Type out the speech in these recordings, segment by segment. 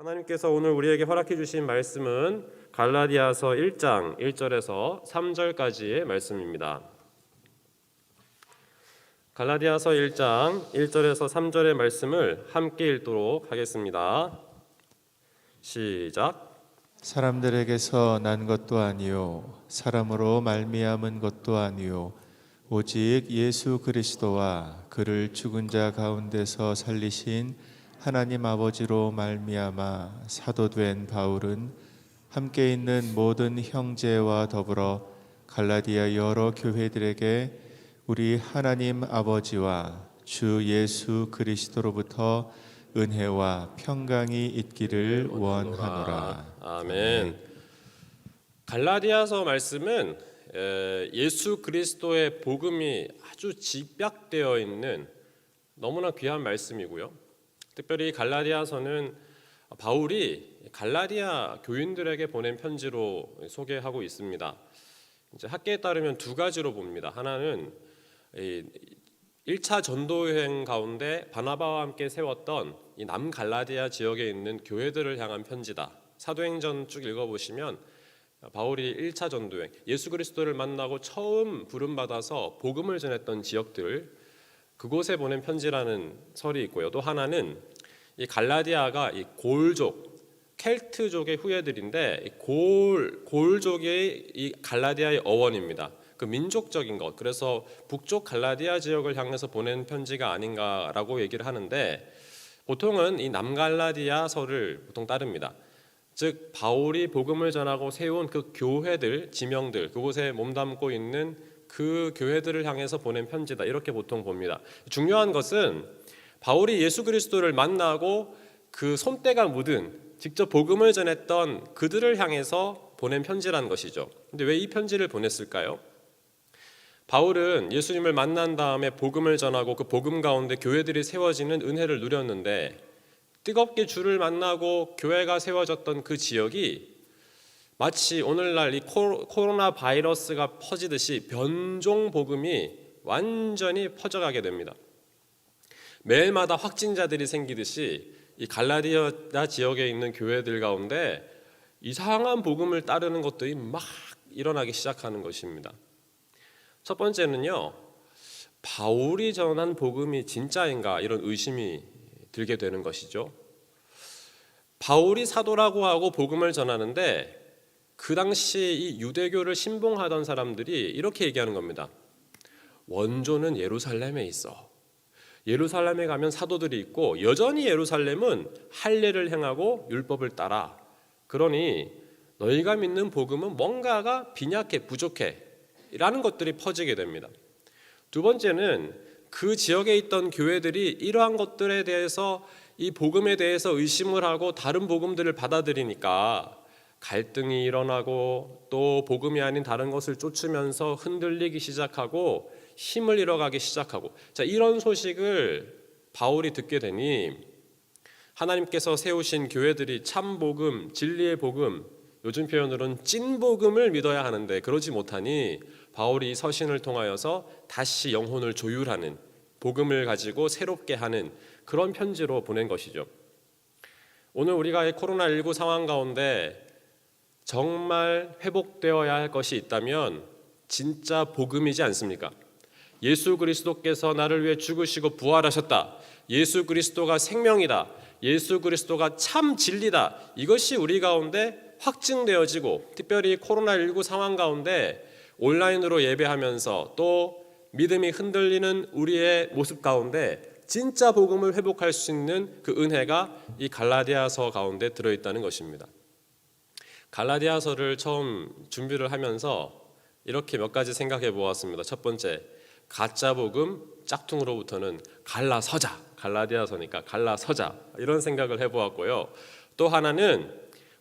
하나님께서 오늘 우리에게 허락해 주신 말씀은 갈라디아서 1장 1절에서 3절까지의 말씀입니다. 갈라디아서 1장 1절에서 3절의 말씀을 함께 읽도록 하겠습니다. 시작. 사람들에게서 난 것도 아니요 사람으로 말미암은 것도 아니요 오직 예수 그리스도와 그를 죽은 자 가운데서 살리신 하나님 아버지로 말미암아 사도된 바울은 함께 있는 모든 형제와 더불어 갈라디아 여러 교회들에게 우리 하나님 아버지와 주 예수 그리스도로부터 은혜와 평강이 있기를 원하노라. 아멘. 갈라디아서 말씀은 예수 그리스도의 복음이 아주 집약되어 있는 너무나 귀한 말씀이고요. 특별히 갈라디아서는 바울이 갈라디아 교인들에게 보낸 편지로 소개하고 있습니다. 이제 학계에 따르면 두 가지로 봅니다. 하나는 1차 전도여행 가운데 바나바와 함께 세웠던 이 남갈라디아 지역에 있는 교회들을 향한 편지다. 사도행전 쭉 읽어보시면 바울이 1차 전도여행, 예수 그리스도를 만나고 처음 부름받아서 복음을 전했던 지역들, 그곳에 보낸 편지라는 설이 있고요. 또 하나는 이 갈라디아가 이 골족, 켈트족의 후예들인데 골족이 이 갈라디아의 어원입니다. 그 민족적인 것, 그래서 북쪽 갈라디아 지역을 향해서 보낸 편지가 아닌가라고 얘기를 하는데, 보통은 이 남갈라디아서를 보통 따릅니다. 즉 바울이 복음을 전하고 세운 그 교회들, 지명들, 그곳에 몸담고 있는 그 교회들을 향해서 보낸 편지다, 이렇게 보통 봅니다. 중요한 것은 바울이 예수 그리스도를 만나고 그 손때가 묻은 직접 복음을 전했던 그들을 향해서 보낸 편지라는 것이죠. 근데 왜 이 편지를 보냈을까요? 바울은 예수님을 만난 다음에 복음을 전하고 그 복음 가운데 교회들이 세워지는 은혜를 누렸는데, 뜨겁게 주를 만나고 교회가 세워졌던 그 지역이 마치 오늘날 이 코로나 바이러스가 퍼지듯이 변종 복음이 완전히 퍼져가게 됩니다. 매일마다 확진자들이 생기듯이 이 갈라디아 지역에 있는 교회들 가운데 이상한 복음을 따르는 것들이 막 일어나기 시작하는 것입니다. 첫 번째는요, 바울이 전한 복음이 진짜인가, 이런 의심이 들게 되는 것이죠. 바울이 사도라고 하고 복음을 전하는데 그 당시 이 유대교를 신봉하던 사람들이 이렇게 얘기하는 겁니다. 원조는 예루살렘에 있어. 예루살렘에 가면 사도들이 있고 여전히 예루살렘은 할례를 행하고 율법을 따라. 그러니 너희가 믿는 복음은 뭔가가 빈약해, 부족해 라는 것들이 퍼지게 됩니다. 두 번째는 그 지역에 있던 교회들이 이러한 것들에 대해서, 이 복음에 대해서 의심을 하고 다른 복음들을 받아들이니까 갈등이 일어나고 또 복음이 아닌 다른 것을 쫓으면서 흔들리기 시작하고 힘을 잃어가기 시작하고, 자, 이런 소식을 바울이 듣게 되니 하나님께서 세우신 교회들이 참 복음, 진리의 복음, 요즘 표현으로는 찐 복음을 믿어야 하는데 그러지 못하니 바울이 서신을 통하여서 다시 영혼을 조율하는, 복음을 가지고 새롭게 하는 그런 편지로 보낸 것이죠. 오늘 우리가 이 코로나19 상황 가운데 정말 회복되어야 할 것이 있다면 진짜 복음이지 않습니까? 예수 그리스도께서 나를 위해 죽으시고 부활하셨다. 예수 그리스도가 생명이다. 예수 그리스도가 참 진리다. 이것이 우리 가운데 확증되어지고, 특별히 코로나19 상황 가운데 온라인으로 예배하면서 또 믿음이 흔들리는 우리의 모습 가운데 진짜 복음을 회복할 수 있는 그 은혜가 이 갈라디아서 가운데 들어있다는 것입니다. 갈라디아서를 처음 준비를 하면서 이렇게 몇 가지 생각해 보았습니다. 첫 번째, 가짜 복음 짝퉁으로부터는 갈라서자, 갈라디아서니까 갈라서자, 이런 생각을 해보았고요. 또 하나는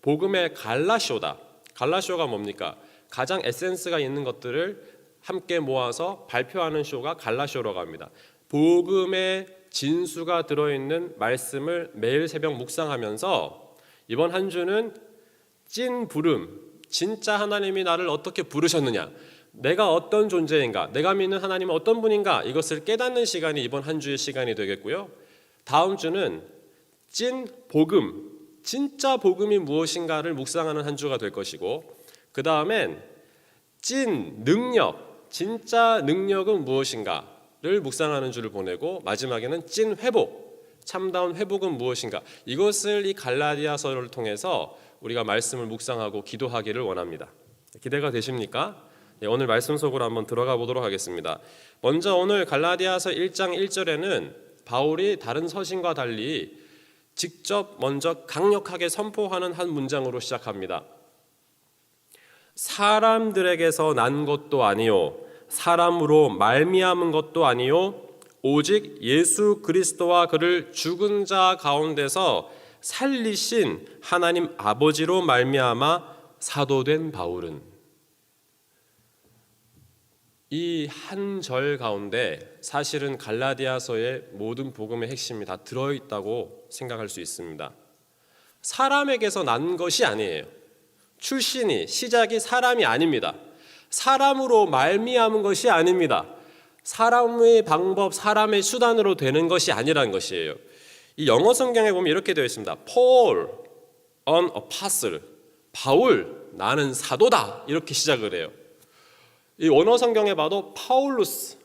복음의 갈라쇼다. 갈라쇼가 뭡니까? 가장 에센스가 있는 것들을 함께 모아서 발표하는 쇼가 갈라쇼라고 합니다. 복음의 진수가 들어있는 말씀을 매일 새벽 묵상하면서 이번 한 주는 찐 부름, 진짜 하나님이 나를 어떻게 부르셨느냐, 내가 어떤 존재인가, 내가 믿는 하나님은 어떤 분인가, 이것을 깨닫는 시간이 이번 한 주의 시간이 되겠고요. 다음 주는 찐 복음, 진짜 복음이 무엇인가를 묵상하는 한 주가 될 것이고, 그 다음엔 찐 능력, 진짜 능력은 무엇인가를 묵상하는 주를 보내고, 마지막에는 찐 회복, 참다운 회복은 무엇인가, 이것을 이 갈라디아서를 통해서 우리가 말씀을 묵상하고 기도하기를 원합니다. 기대가 되십니까? 오늘 말씀 속으로 한번 들어가 보도록 하겠습니다. 먼저 오늘 갈라디아서 1장 1절에는 바울이 다른 서신과 달리 직접 먼저 강력하게 선포하는 한 문장으로 시작합니다. 사람들에게서 난 것도 아니요 사람으로 말미암은 것도 아니요 오직 예수 그리스도와 그를 죽은 자 가운데서 살리신 하나님 아버지로 말미암아 사도된 바울은, 이 한 절 가운데 사실은 갈라디아서의 모든 복음의 핵심이 다 들어있다고 생각할 수 있습니다. 사람에게서 난 것이 아니에요. 출신이, 시작이 사람이 아닙니다. 사람으로 말미암은 것이 아닙니다. 사람의 방법, 사람의 수단으로 되는 것이 아니라는 것이에요. 이 영어 성경에 보면 이렇게 되어 있습니다. Paul, an apostle. 바울, 나는 사도다. 이렇게 시작을 해요. 이 원어 성경에 봐도 파울루스,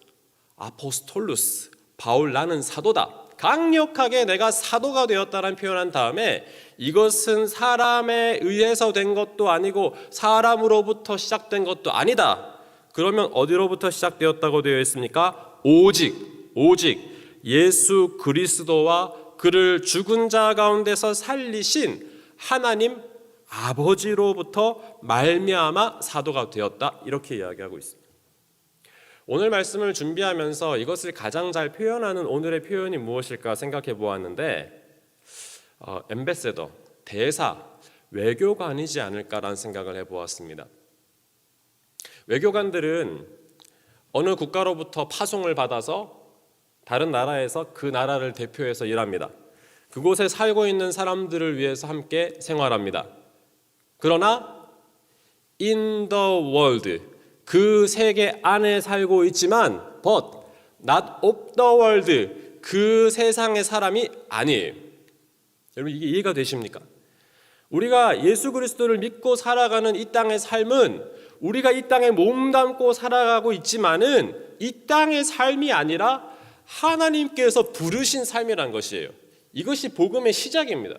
아포스톨루스, 바울 나는 사도다. 강력하게 내가 사도가 되었다는 표현한 다음에 이것은 사람에 의해서 된 것도 아니고 사람으로부터 시작된 것도 아니다. 그러면 어디로부터 시작되었다고 되어 있습니까? 오직 예수 그리스도와 그를 죽은 자 가운데서 살리신 하나님 아버지로부터 말미암아 사도가 되었다. 이렇게 이야기하고 있습니다. 오늘 말씀을 준비하면서 이것을 가장 잘 표현하는 오늘의 표현이 무엇일까 생각해 보았는데, 엠베세더, 대사, 외교관이지 않을까라는 생각을 해보았습니다. 외교관들은 어느 국가로부터 파송을 받아서 다른 나라에서 그 나라를 대표해서 일합니다. 그곳에 살고 있는 사람들을 위해서 함께 생활합니다. 그러나 in the world, 그 세계 안에 살고 있지만 but not of the world, 그 세상의 사람이 아니에요. 여러분, 이게 이해가 되십니까? 우리가 예수 그리스도를 믿고 살아가는 이 땅의 삶은 우리가 이 땅에 몸담고 살아가고 있지만은 이 땅의 삶이 아니라 하나님께서 부르신 삶이란 것이에요. 이것이 복음의 시작입니다.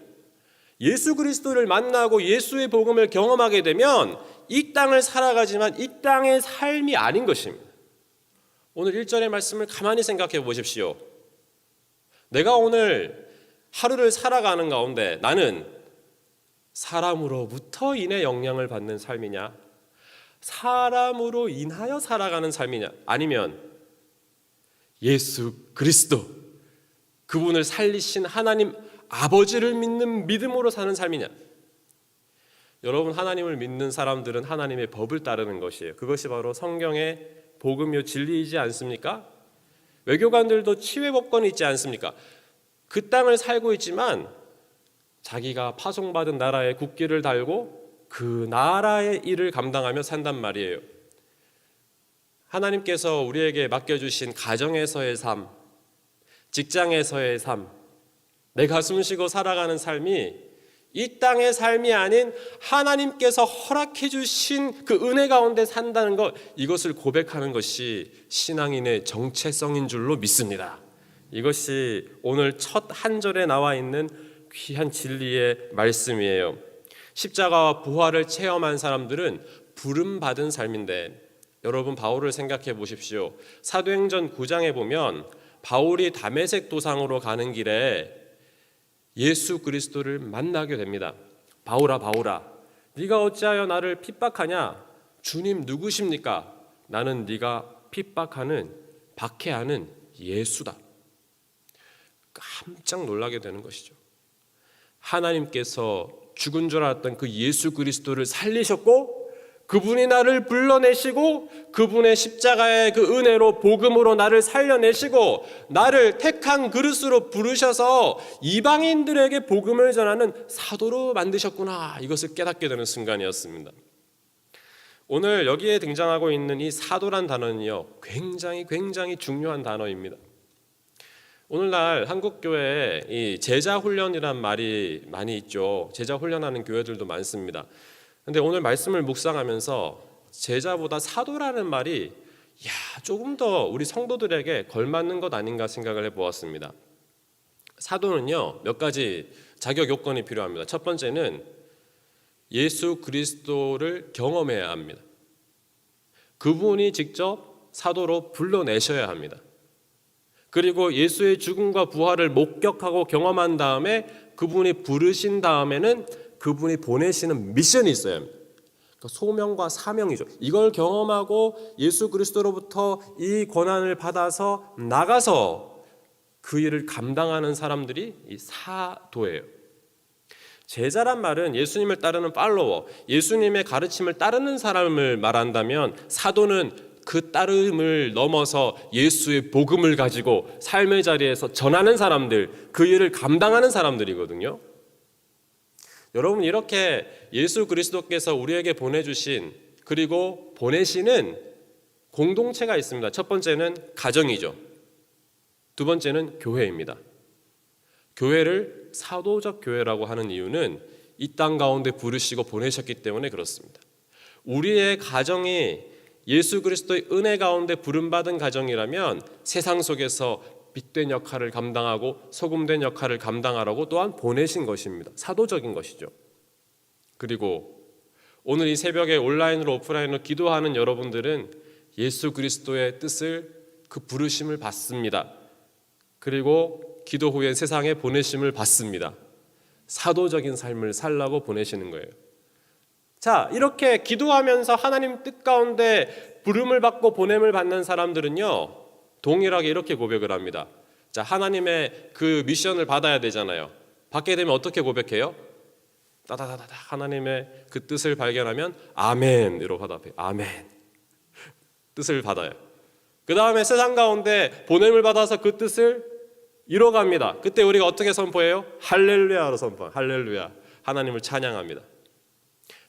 예수 그리스도를 만나고 예수의 복음을 경험하게 되면 이 땅을 살아가지만 이 땅의 삶이 아닌 것입니다. 오늘 1절의 말씀을 가만히 생각해 보십시오. 내가 오늘 하루를 살아가는 가운데 나는 사람으로부터 인해 영향을 받는 삶이냐, 사람으로 인하여 살아가는 삶이냐, 아니면 예수 그리스도, 그분을 살리신 하나님 아버지를 믿는 믿음으로 사는 삶이냐. 여러분, 하나님을 믿는 사람들은 하나님의 법을 따르는 것이에요. 그것이 바로 성경의 복음이요 진리이지 않습니까? 외교관들도 치외법권이 있지 않습니까? 그 땅을 살고 있지만 자기가 파송받은 나라에 국기를 달고 그 나라의 일을 감당하며 산단 말이에요. 하나님께서 우리에게 맡겨주신 가정에서의 삶, 직장에서의 삶, 내가 숨쉬고 살아가는 삶이 이 땅의 삶이 아닌 하나님께서 허락해 주신 그 은혜 가운데 산다는 것, 이것을 고백하는 것이 신앙인의 정체성인 줄로 믿습니다. 이것이 오늘 첫 한 절에 나와 있는 귀한 진리의 말씀이에요. 십자가와 부활을 체험한 사람들은 부름받은 삶인데, 여러분 바울을 생각해 보십시오. 사도행전 9장에 보면 바울이 다메섹 도상으로 가는 길에 예수 그리스도를 만나게 됩니다. 바울아, 바울아, 네가 어찌하여 나를 핍박하냐? 주님 누구십니까? 나는 네가 핍박하는, 박해하는 예수다. 깜짝 놀라게 되는 것이죠. 하나님께서 죽은 줄 알았던 그 예수 그리스도를 살리셨고, 그분이 나를 불러내시고 그분의 십자가의 그 은혜로 복음으로 나를 살려내시고 나를 택한 그릇으로 부르셔서 이방인들에게 복음을 전하는 사도로 만드셨구나, 이것을 깨닫게 되는 순간이었습니다. 오늘 여기에 등장하고 있는 이 사도란 단어는요, 굉장히 중요한 단어입니다. 오늘날 한국 교회에 이 제자 훈련이란 말이 많이 있죠. 제자 훈련하는 교회들도 많습니다. 근데 오늘 말씀을 묵상하면서 제자보다 사도라는 말이 조금 더 우리 성도들에게 걸맞는 것 아닌가 생각을 해보았습니다. 사도는요, 몇 가지 자격 요건이 필요합니다. 첫 번째는 예수 그리스도를 경험해야 합니다. 그분이 직접 사도로 불러내셔야 합니다. 그리고 예수의 죽음과 부활을 목격하고 경험한 다음에 그분이 부르신 다음에는 그분이 보내시는 미션이 있어야 합니다. 그러니까 소명과 사명이죠. 이걸 경험하고 예수 그리스도로부터 이 권한을 받아서 나가서 그 일을 감당하는 사람들이 이 사도예요. 제자란 말은 예수님을 따르는 팔로워, 예수님의 가르침을 따르는 사람을 말한다면, 사도는 그 따름을 넘어서 예수의 복음을 가지고 삶의 자리에서 전하는 사람들, 그 일을 감당하는 사람들이거든요. 여러분, 이렇게 예수 그리스도께서 우리에게 보내주신, 그리고 보내시는 공동체가 있습니다. 첫 번째는 가정이죠. 두 번째는 교회입니다. 교회를 사도적 교회라고 하는 이유는 이 땅 가운데 부르시고 보내셨기 때문에 그렇습니다. 우리의 가정이 예수 그리스도의 은혜 가운데 부름받은 가정이라면 세상 속에서 빛된 역할을 감당하고 소금된 역할을 감당하라고 또한 보내신 것입니다. 사도적인 것이죠. 그리고 오늘 이 새벽에 온라인으로 오프라인으로 기도하는 여러분들은 예수 그리스도의 뜻을, 그 부르심을 받습니다. 그리고 기도 후에 세상에 보내심을 받습니다. 사도적인 삶을 살라고 보내시는 거예요. 자, 이렇게 기도하면서 하나님 뜻 가운데 부름을 받고 보냄을 받는 사람들은요, 동일하게 이렇게 고백을 합니다. 자, 하나님의 그 미션을 받아야 되잖아요. 받게 되면 어떻게 고백해요? 따다다다 하나님의 그 뜻을 발견하면 아멘으로 화답해요. 아멘. 뜻을 받아요. 그 다음에 세상 가운데 보냄을 받아서 그 뜻을 이뤄갑니다. 그때 우리가 어떻게 선포해요? 할렐루야로 선포해요. 할렐루야. 하나님을 찬양합니다.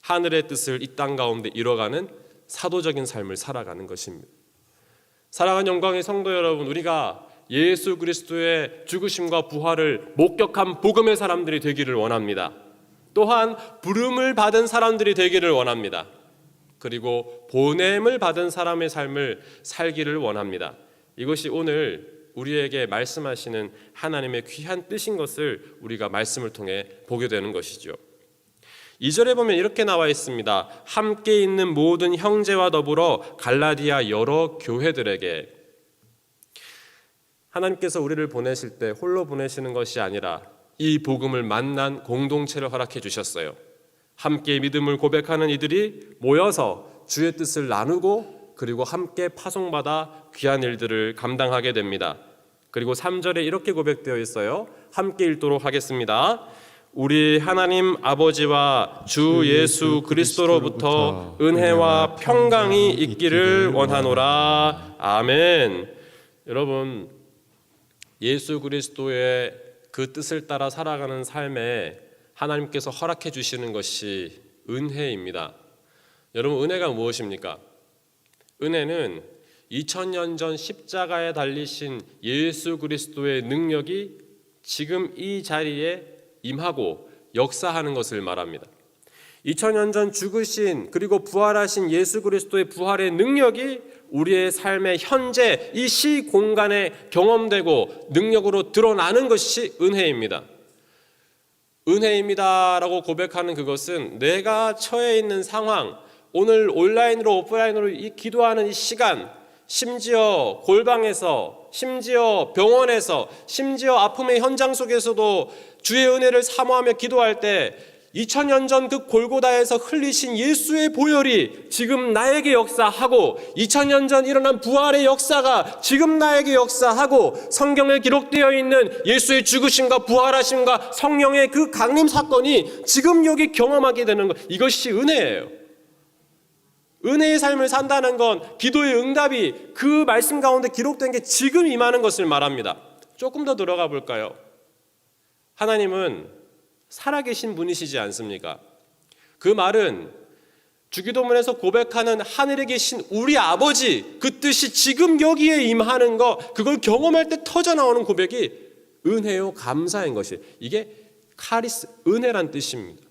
하늘의 뜻을 이 땅 가운데 이뤄가는 사도적인 삶을 살아가는 것입니다. 사랑하는 영광의 성도 여러분, 우리가 예수 그리스도의 죽으심과 부활을 목격한 복음의 사람들이 되기를 원합니다. 또한 부름을 받은 사람들이 되기를 원합니다. 그리고 보냄을 받은 사람의 삶을 살기를 원합니다. 이것이 오늘 우리에게 말씀하시는 하나님의 귀한 뜻인 것을 우리가 말씀을 통해 보게 되는 것이죠. 2절에 보면 이렇게 나와 있습니다. 함께 있는 모든 형제와 더불어 갈라디아 여러 교회들에게. 하나님께서 우리를 보내실 때 홀로 보내시는 것이 아니라 이 복음을 만난 공동체를 허락해 주셨어요. 함께 믿음을 고백하는 이들이 모여서 주의 뜻을 나누고 그리고 함께 파송받아 귀한 일들을 감당하게 됩니다. 그리고 3절에 이렇게 고백되어 있어요. 함께 읽도록 하겠습니다. 우리 하나님 아버지와 주 예수 그리스도로부터 은혜와 평강이 있기를 원하노라. 아멘. 여러분, 예수 그리스도의 그 뜻을 따라 살아가는 삶에 하나님께서 허락해 주시는 것이 은혜입니다. 여러분, 은혜가 무엇입니까? 은혜는 2000년 전 십자가에 달리신 예수 그리스도의 능력이 지금 이 자리에 임하고 역사하는 것을 말합니다. 2000년 전 죽으신 그리고 부활하신 예수 그리스도의 부활의 능력이 우리의 삶의 현재 이 시 공간에 경험되고 능력으로 드러나는 것이 은혜입니다. 은혜입니다라고 고백하는 그것은 내가 처해 있는 상황, 오늘 온라인으로 오프라인으로 이 기도하는 이 시간, 심지어 골방에서, 심지어 병원에서, 심지어 아픔의 현장 속에서도 주의 은혜를 사모하며 기도할 때 2000년 전 그 골고다에서 흘리신 예수의 보혈이 지금 나에게 역사하고 2000년 전 일어난 부활의 역사가 지금 나에게 역사하고 성경에 기록되어 있는 예수의 죽으심과 부활하심과 성령의 그 강림 사건이 지금 여기 경험하게 되는 것, 이것이 은혜예요. 은혜의 삶을 산다는 건 기도의 응답이 그 말씀 가운데 기록된 게 지금 임하는 것을 말합니다. 조금 더 들어가 볼까요? 하나님은 살아계신 분이시지 않습니까? 그 말은 주기도문에서 고백하는 하늘에 계신 우리 아버지 그 뜻이 지금 여기에 임하는 거, 그걸 경험할 때 터져 나오는 고백이 은혜요 감사인 것이, 이게 카리스, 은혜란 뜻입니다.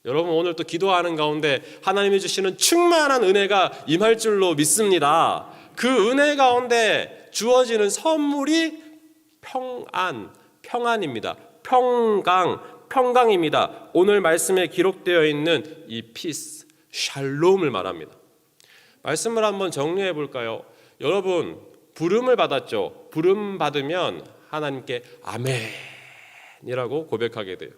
여러분 오늘 또 기도하는 가운데 하나님이 주시는 충만한 은혜가 임할 줄로 믿습니다. 그 은혜 가운데 주어지는 선물이 평안입니다. 평강입니다. 오늘 말씀에 기록되어 있는 이 피스, 샬롬을 말합니다. 말씀을 한번 정리해 볼까요? 여러분 부름을 받았죠. 부름 받으면 하나님께 아멘이라고 고백하게 돼요.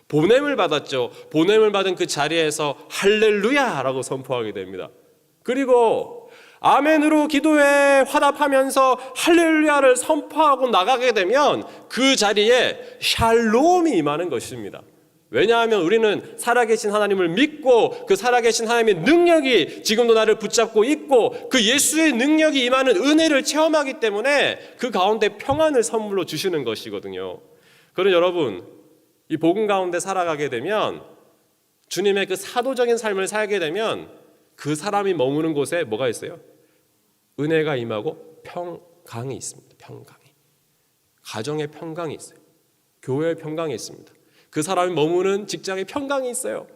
보냄을 받았죠. 보냄을 받은 그 자리에서 할렐루야라고 선포하게 됩니다. 그리고 아멘으로 기도에 화답하면서 할렐루야를 선포하고 나가게 되면 그 자리에 샬롬이 임하는 것입니다. 왜냐하면 우리는 살아계신 하나님을 믿고 그 살아계신 하나님의 능력이 지금도 나를 붙잡고 있고 그 예수의 능력이 임하는 은혜를 체험하기 때문에 그 가운데 평안을 선물로 주시는 것이거든요. 그럼 여러분 이 복음 가운데 살아가게 되면, 주님의 그 사도적인 삶을 살게 되면 그 사람이 머무는 곳에 뭐가 있어요? 은혜가 임하고 평강이 있습니다. 평강이. 가정의 평강이 있어요. 교회의 평강이 있습니다. 그 사람이 머무는 직장에 평강이 있어요.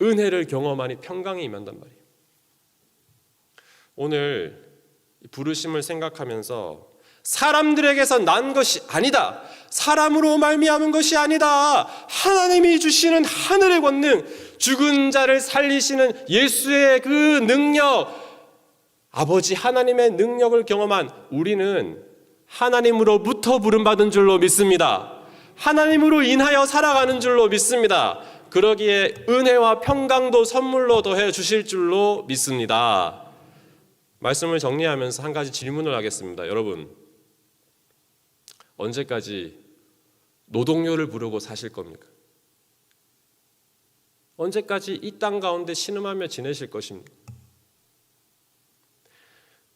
은혜를 경험하니 평강이 임한단 말이에요. 오늘 부르심을 생각하면서 사람들에게서 난 것이 아니다, 사람으로 말미암은 것이 아니다, 하나님이 주시는 하늘의 권능, 죽은 자를 살리시는 예수의 그 능력, 아버지 하나님의 능력을 경험한 우리는 하나님으로부터 부름받은 줄로 믿습니다. 하나님으로 인하여 살아가는 줄로 믿습니다. 그러기에 은혜와 평강도 선물로 더해 주실 줄로 믿습니다. 말씀을 정리하면서 한 가지 질문을 하겠습니다. 여러분, 언제까지 노동요를 부르고 사실 겁니까? 언제까지 이 땅 가운데 신음하며 지내실 것입니까?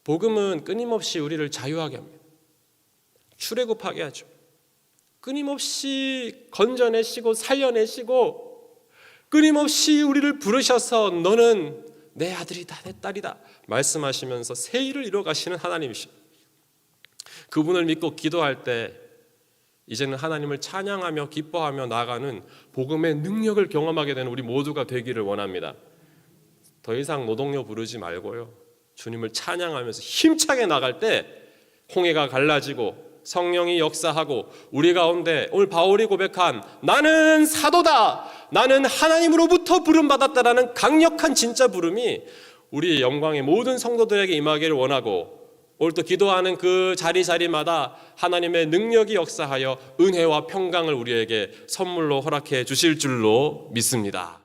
복음은 끊임없이 우리를 자유하게 합니다. 출애굽하게 하죠. 끊임없이 건져내시고 살려내시고 끊임없이 우리를 부르셔서 너는 내 아들이다, 내 딸이다 말씀하시면서 새 일을 이뤄가시는 하나님이십니다. 그분을 믿고 기도할 때 이제는 하나님을 찬양하며 기뻐하며 나아가는 복음의 능력을 경험하게 되는 우리 모두가 되기를 원합니다. 더 이상 노동요 부르지 말고요, 주님을 찬양하면서 힘차게 나갈 때 홍해가 갈라지고 성령이 역사하고 우리 가운데 오늘 바울이 고백한 나는 사도다, 나는 하나님으로부터 부름받았다라는 강력한 진짜 부름이 우리 영광의 모든 성도들에게 임하기를 원하고, 오늘 또 기도하는 그 자리마다 하나님의 능력이 역사하여 은혜와 평강을 우리에게 선물로 허락해 주실 줄로 믿습니다.